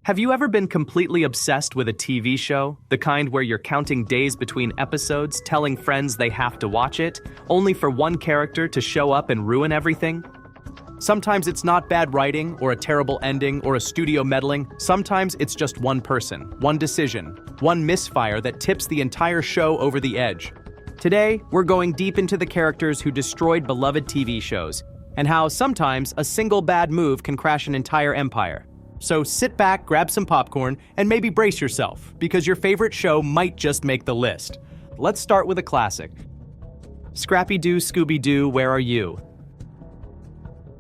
Have you ever been completely obsessed with a TV show? The kind where you're counting days between episodes, telling friends they have to watch it, only for one character to show up and ruin everything? Sometimes it's not bad writing, or a terrible ending, or a studio meddling. Sometimes it's just one person, one decision, one misfire that tips the entire show over the edge. Today, we're going deep into the characters who destroyed beloved TV shows, and how sometimes a single bad move can crash an entire empire. So sit back, grab some popcorn, and maybe brace yourself, because your favorite show might just make the list. Let's start with a classic. Scrappy-Doo, Scooby-Doo, Where Are You?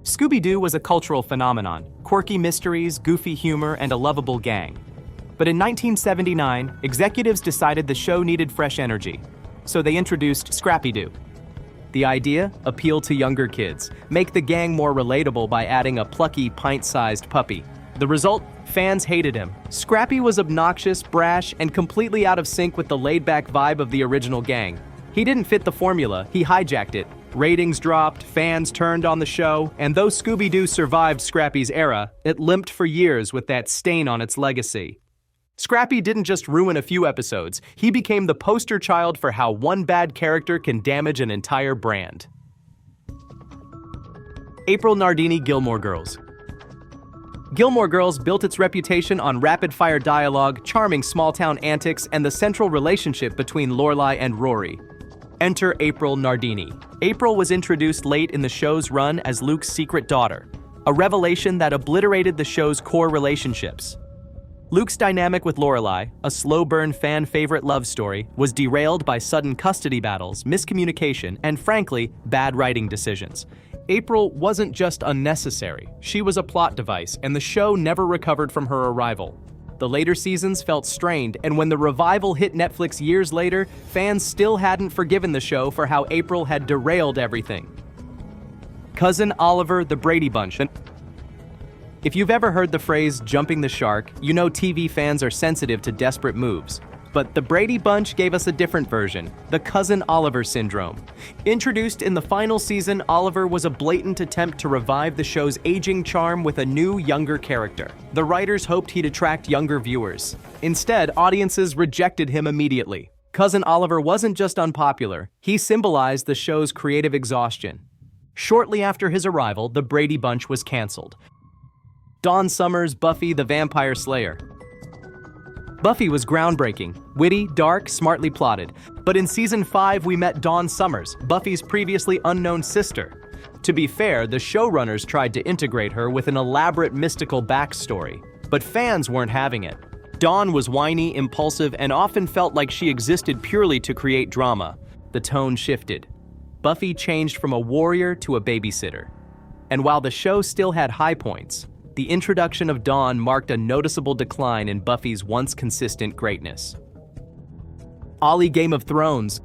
Scooby-Doo was a cultural phenomenon, quirky mysteries, goofy humor, and a lovable gang. But in 1979, executives decided the show needed fresh energy, so they introduced Scrappy-Doo. The idea? Appeal to younger kids, make the gang more relatable by adding a plucky, pint-sized puppy. The result? Fans hated him. Scrappy was obnoxious, brash, and completely out of sync with the laid-back vibe of the original gang. He didn't fit the formula, he hijacked it. Ratings dropped, fans turned on the show, and though Scooby-Doo survived Scrappy's era, it limped for years with that stain on its legacy. Scrappy didn't just ruin a few episodes, he became the poster child for how one bad character can damage an entire brand. April Nardini, Gilmore Girls. Gilmore Girls built its reputation on rapid-fire dialogue, charming small-town antics, and the central relationship between Lorelai and Rory. Enter April Nardini. April was introduced late in the show's run as Luke's secret daughter, a revelation that obliterated the show's core relationships. Luke's dynamic with Lorelai, a slow-burn fan-favorite love story, was derailed by sudden custody battles, miscommunication, and frankly, bad writing decisions. April wasn't just unnecessary, she was a plot device, and the show never recovered from her arrival. The later seasons felt strained, and when the revival hit Netflix years later, fans still hadn't forgiven the show for how April had derailed everything. Cousin Oliver, the Brady Bunch. If you've ever heard the phrase jumping the shark, you know TV fans are sensitive to desperate moves. But the Brady Bunch gave us a different version, the Cousin Oliver syndrome. Introduced in the final season, Oliver was a blatant attempt to revive the show's aging charm with a new, younger character. The writers hoped he'd attract younger viewers. Instead, audiences rejected him immediately. Cousin Oliver wasn't just unpopular, he symbolized the show's creative exhaustion. Shortly after his arrival, the Brady Bunch was canceled. Dawn Summers, Buffy the Vampire Slayer. Buffy was groundbreaking, witty, dark, smartly plotted. But in season 5, we met Dawn Summers, Buffy's previously unknown sister. To be fair, the showrunners tried to integrate her with an elaborate mystical backstory, but fans weren't having it. Dawn was whiny, impulsive, and often felt like she existed purely to create drama. The tone shifted. Buffy changed from a warrior to a babysitter. And while the show still had high points, the introduction of Dawn marked a noticeable decline in Buffy's once consistent greatness. Olly, Game of Thrones.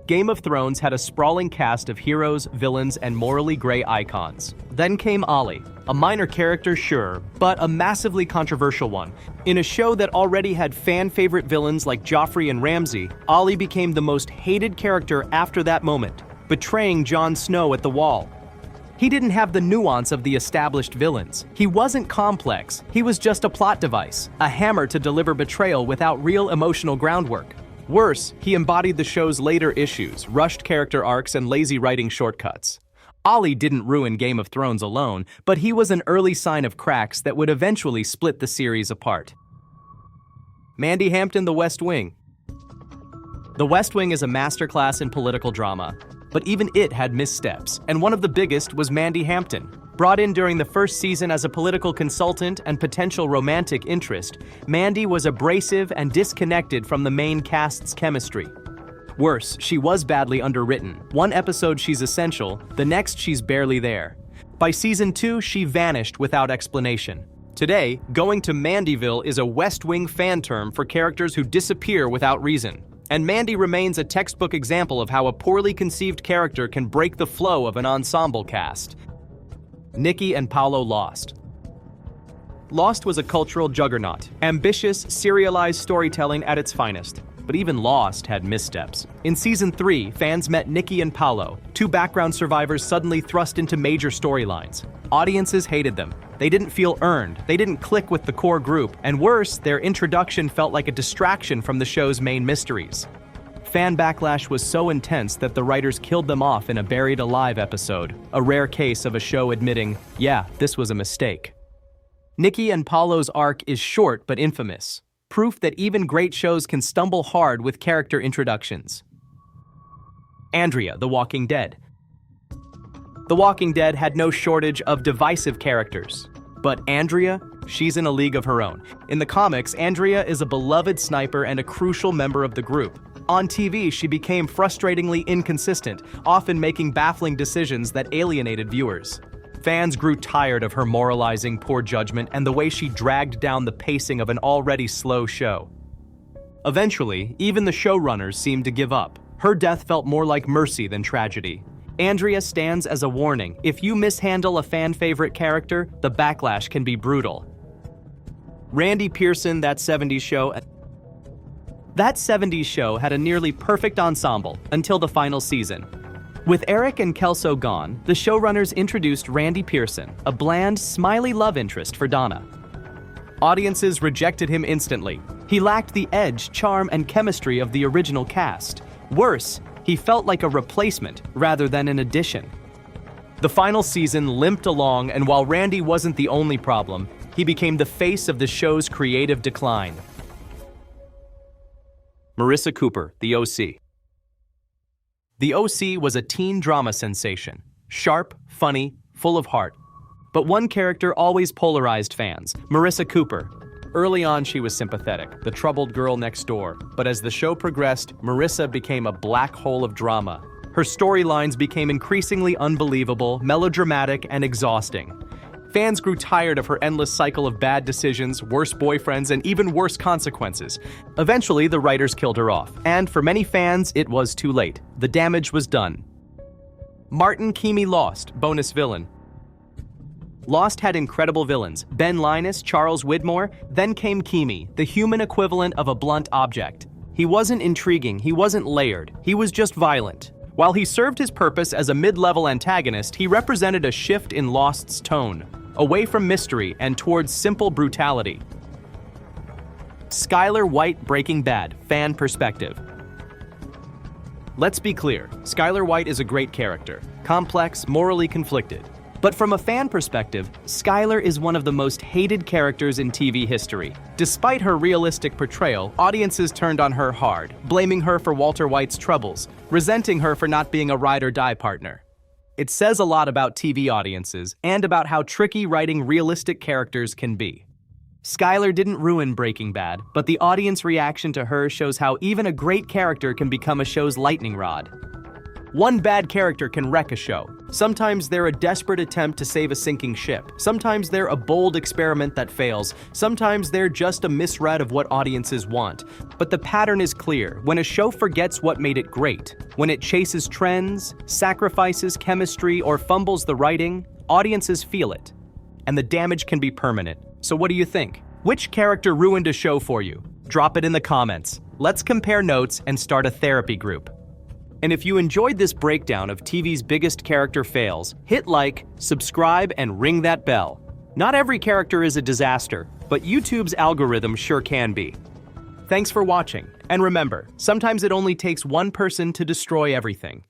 Game of Thrones had a sprawling cast of heroes, villains, and morally gray icons. Then came Olly, a minor character, sure, but a massively controversial one. In a show that already had fan-favorite villains like Joffrey and Ramsay, Olly became the most hated character after that moment, betraying Jon Snow at the Wall. He didn't have the nuance of the established villains. He wasn't complex, he was just a plot device, a hammer to deliver betrayal without real emotional groundwork. Worse, he embodied the show's later issues, rushed character arcs, and lazy writing shortcuts. Olly didn't ruin Game of Thrones alone, but he was an early sign of cracks that would eventually split the series apart. Mandy Hampton, The West Wing. The West Wing is a masterclass in political drama. But even it had missteps, and one of the biggest was Mandy Hampton. Brought in during the first season as a political consultant and potential romantic interest, Mandy was abrasive and disconnected from the main cast's chemistry. Worse, she was badly underwritten. One episode she's essential, the next she's barely there. By season 2, she vanished without explanation. Today, going to Mandyville is a West Wing fan term for characters who disappear without reason. And Mandy remains a textbook example of how a poorly conceived character can break the flow of an ensemble cast. Nikki and Paulo, Lost. Lost was a cultural juggernaut, ambitious, serialized storytelling at its finest. but even Lost had missteps. In Season 3, fans met Nikki and Paulo, two background survivors suddenly thrust into major storylines. Audiences hated them. They didn't feel earned, they didn't click with the core group, and worse, their introduction felt like a distraction from the show's main mysteries. Fan backlash was so intense that the writers killed them off in a Buried Alive episode, a rare case of a show admitting, yeah, this was a mistake. Nikki and Paulo's arc is short but infamous, proof that even great shows can stumble hard with character introductions. Andrea, The Walking Dead. The Walking Dead had no shortage of divisive characters, but Andrea, she's in a league of her own. In the comics, Andrea is a beloved sniper and a crucial member of the group. On TV, she became frustratingly inconsistent, often making baffling decisions that alienated viewers. Fans grew tired of her moralizing poor judgment and the way she dragged down the pacing of an already slow show. Eventually, even the showrunners seemed to give up. Her death felt more like mercy than tragedy. Andrea stands as a warning. If you mishandle a fan-favorite character, the backlash can be brutal. Randy Pearson, That 70s Show. That 70s Show had a nearly perfect ensemble until the final season. With Eric and Kelso gone, the showrunners introduced Randy Pearson, a bland, smiley love interest for Donna. Audiences rejected him instantly. He lacked the edge, charm, and chemistry of the original cast. Worse, he felt like a replacement rather than an addition. The final season limped along, and while Randy wasn't the only problem, he became the face of the show's creative decline. Marissa Cooper, The O.C. The O.C. was a teen drama sensation. Sharp, funny, full of heart. But one character always polarized fans, Marissa Cooper. Early on, she was sympathetic, the troubled girl next door. But as the show progressed, Marissa became a black hole of drama. Her storylines became increasingly unbelievable, melodramatic, and exhausting. Fans grew tired of her endless cycle of bad decisions, worse boyfriends, and even worse consequences. Eventually, the writers killed her off, and for many fans, it was too late. The damage was done. Martin Keamy Lost, bonus villain. Lost had incredible villains, Ben Linus, Charles Widmore, then came Keamy, the human equivalent of a blunt object. He wasn't intriguing, he wasn't layered, he was just violent. While he served his purpose as a mid-level antagonist, he represented a shift in Lost's tone, away from mystery and towards simple brutality. Skyler White, Breaking Bad, fan perspective. Let's be clear, Skyler White is a great character, complex, morally conflicted. But from a fan perspective, Skyler is one of the most hated characters in TV history. Despite her realistic portrayal, audiences turned on her hard, blaming her for Walter White's troubles, resenting her for not being a ride-or-die partner. It says a lot about TV audiences and about how tricky writing realistic characters can be. Skyler didn't ruin Breaking Bad, but the audience reaction to her shows how even a great character can become a show's lightning rod. One bad character can wreck a show. Sometimes they're a desperate attempt to save a sinking ship. Sometimes they're a bold experiment that fails. Sometimes they're just a misread of what audiences want. But the pattern is clear. When a show forgets what made it great, when it chases trends, sacrifices chemistry, or fumbles the writing, audiences feel it. And the damage can be permanent. So what do you think? Which character ruined a show for you? Drop it in the comments. Let's compare notes and start a therapy group. And if you enjoyed this breakdown of TV's biggest character fails, hit like, subscribe, and ring that bell. Not every character is a disaster, but YouTube's algorithm sure can be. Thanks for watching, and remember, sometimes it only takes one person to destroy everything.